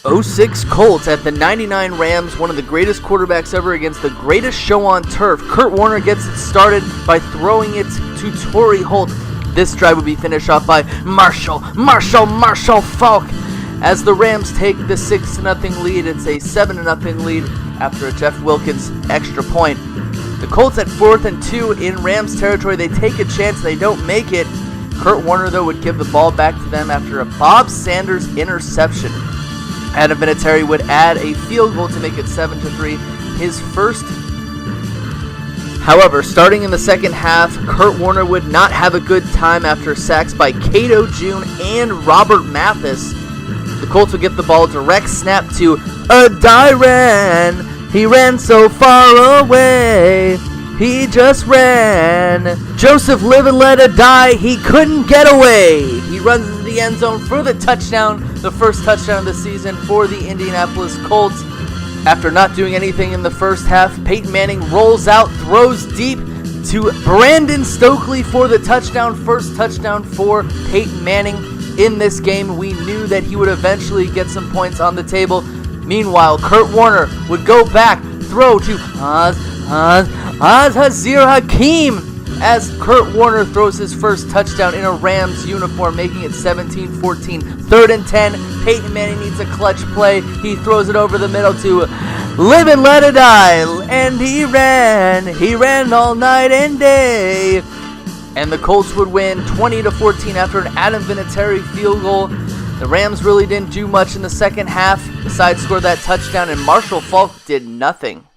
06 Colts at the 99 Rams, one of the greatest quarterbacks ever against the greatest show on turf. Kurt Warner gets it started by throwing it to Torrey Holt. This drive would be finished off by Marshall Falk. As the Rams take the 6-0 lead, it's a 7-0 lead after a Jeff Wilkins extra point. The Colts at 4th and 2 in Rams territory. They take a chance, they don't make it. Kurt Warner, though, would give the ball back to them after a Bob Sanders interception. Adam Vinatieri would add a field goal to make it 7-3, his first. However, starting in the second half, Kurt Warner would not have a good time after sacks by Cato June and Robert Mathis. The Colts would get the ball direct snap to Adiran. He ran so far away. He just ran. Joseph live and let it die. He couldn't get away. He runs into the end zone for the touchdown, the first touchdown of the season for the Indianapolis Colts. After not doing anything in the first half, Peyton Manning rolls out, throws deep to Brandon Stokely for the touchdown. First touchdown for Peyton Manning in this game. We knew that he would eventually get some points on the table. Meanwhile, Kurt Warner would go back, throw to Hazir Hakim as Kurt Warner throws his first touchdown in a Rams uniform, making it 17-14. 3rd and 10. Peyton Manning needs a clutch play. He throws it over the middle to Live and Let It Die, and he ran all night and day. And the Colts would win 20-14 after an Adam Vinatieri field goal. The Rams really didn't do much in the second half besides score that touchdown, and Marshall Falk did nothing.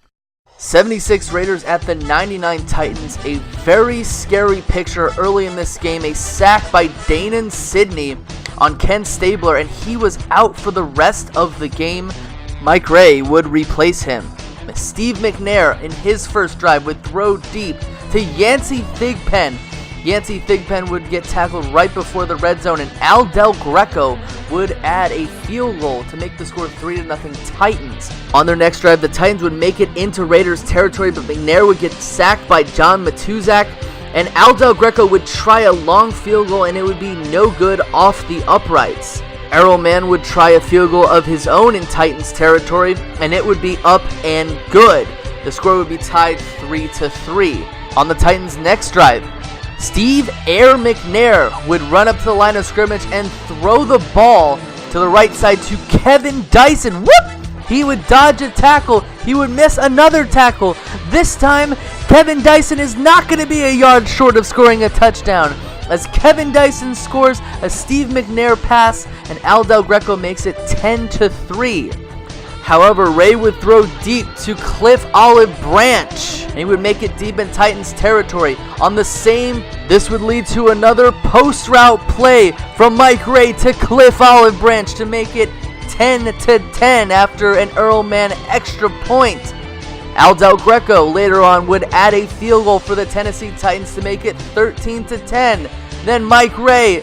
76 Raiders at the 99 Titans. A very scary picture early in this game. A sack by Danon Sidney on Ken Stabler, and he was out for the rest of the game. Mike Ray would replace him. Steve McNair in his first drive would throw deep to Yancey Thigpen. Yancey Thigpen would get tackled right before the red zone, and Al Del Greco would add a field goal to make the score 3-0 Titans. On their next drive, the Titans would make it into Raiders territory, but McNair would get sacked by John Matuzak, and Al Del Greco would try a long field goal, and it would be no good off the uprights. Errol Mann would try a field goal of his own in Titans territory, and it would be up and good. The score would be tied 3-3. On the Titans' next drive, Steve Air McNair would run up to the line of scrimmage and throw the ball to the right side to Kevin Dyson. Whoop! He would dodge a tackle. He would miss another tackle. This time, Kevin Dyson is not going to be a yard short of scoring a touchdown, as Kevin Dyson scores a Steve McNair pass and Al Del Greco makes it 10-3. However, Ray would throw deep to Cliff Olive Branch, and he would make it deep in Titans territory. This would lead to another post route play from Mike Ray to Cliff Olive Branch to make it 10-10 after an Earl Mann extra point. Al Del Greco later on would add a field goal for the Tennessee Titans to make it 13-10. Then Mike Ray,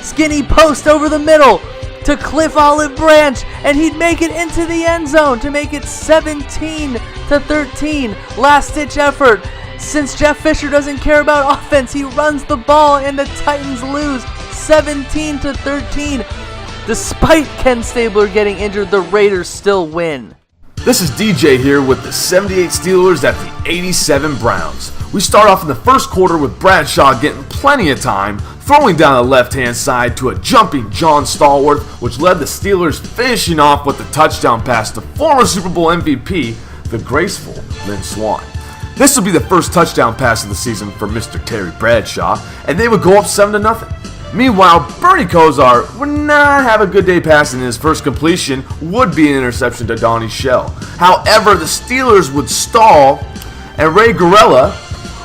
skinny post over the middle to Cliff Olive Branch, and he'd make it into the end zone to make it 17-13. Last-ditch effort. Since Jeff Fisher doesn't care about offense, he runs the ball, and the Titans lose 17-13. Despite Ken Stabler getting injured, the Raiders still win. This is DJ here with the 78 Steelers at the 87 Browns. We start off in the first quarter with Bradshaw getting plenty of time, throwing down the left-hand side to a jumping John Stallworth, which led the Steelers finishing off with the touchdown pass to former Super Bowl MVP, the graceful Lynn Swann. This would be the first touchdown pass of the season for Mr. Terry Bradshaw, and they would go up 7-0. Meanwhile, Bernie Kosar would not have a good day passing, and his first completion would be an interception to Donnie Shell. However, the Steelers would stall, and Ray Guerrilla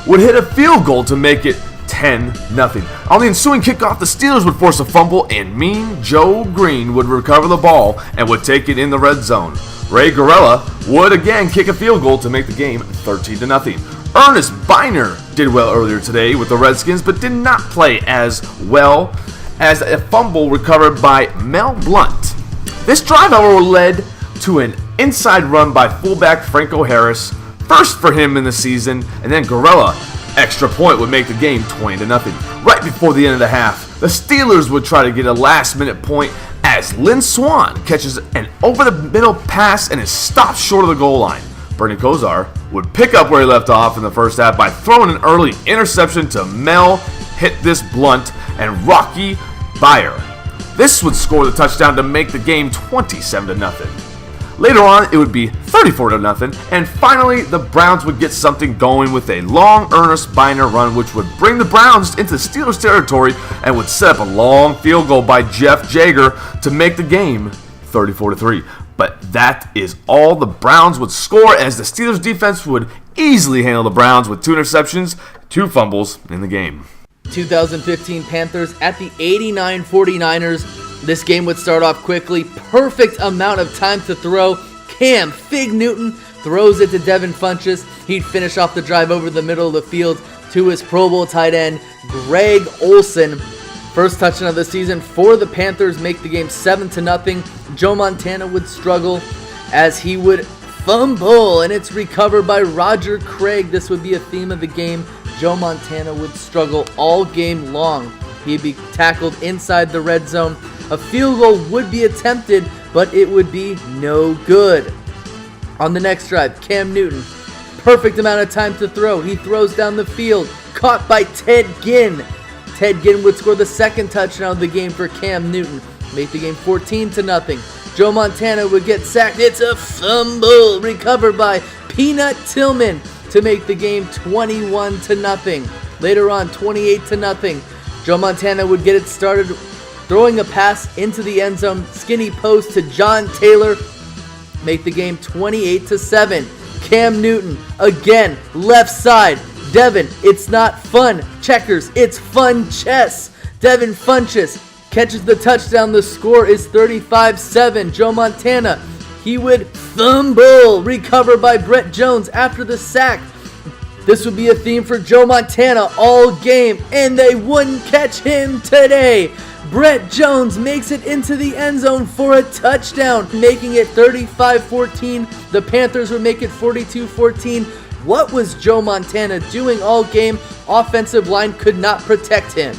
would hit a field goal to make it 10-0. On the ensuing kickoff, the Steelers would force a fumble, and Mean Joe Green would recover the ball and would take it in the red zone. Ray Guerrilla would again kick a field goal to make the game 13-0. Ernest Biner did well earlier today with the Redskins, but did not play as well as a fumble recovered by Mel Blount. This drive, however, led to an inside run by fullback Franco Harris, first for him in the season, and then Guerrilla extra point would make the game 20-0. Right before the end of the half, the Steelers would try to get a last-minute point as Lynn Swan catches an over-the-middle pass and is stopped short of the goal line. Bernie Kosar would pick up where he left off in the first half by throwing an early interception to Mel Hit This Blunt and Rocky Byer. This would score the touchdown to make the game 27-0. Later on, it would be 34-0, and finally, the Browns would get something going with a long Ernest Biner run, which would bring the Browns into Steelers territory and would set up a long field goal by Jeff Jager to make the game 34-3. But that is all the Browns would score, as the Steelers defense would easily handle the Browns with 2 interceptions, 2 fumbles in the game. 2015 Panthers at the 89 49ers. This game would start off quickly. Perfect amount of time to throw. Cam Fig Newton throws it to Devin Funchess. He'd finish off the drive over the middle of the field to his Pro Bowl tight end, Greg Olsen. First touchdown of the season for the Panthers, make the game 7-0. Joe Montana would struggle as he would fumble, and it's recovered by Roger Craig. This would be a theme of the game. Joe Montana would struggle all game long. He'd be tackled inside the red zone. A field goal would be attempted, but it would be no good. On the next drive, Cam Newton, perfect amount of time to throw. He throws down the field, caught by Ted Ginn. Ted Ginn would score the second touchdown of the game for Cam Newton, make the game 14-0. Joe Montana would get sacked. It's a fumble recovered by Peanut Tillman to make the game 21-0. Later on, 28-0. Joe Montana would get it started throwing a pass into the end zone, skinny post to John Taylor, make the game 28-7. Cam Newton, again, left side. Devin, it's not fun checkers, it's fun chess. Devin Funchess catches the touchdown. The score is 35-7. Joe Montana, he would fumble, recovered by Brett Jones after the sack. This would be a theme for Joe Montana all game, and they wouldn't catch him today. Brett Jones makes it into the end zone for a touchdown, making it 35-14. The Panthers would make it 42-14. What was Joe Montana doing all game? Offensive line could not protect him.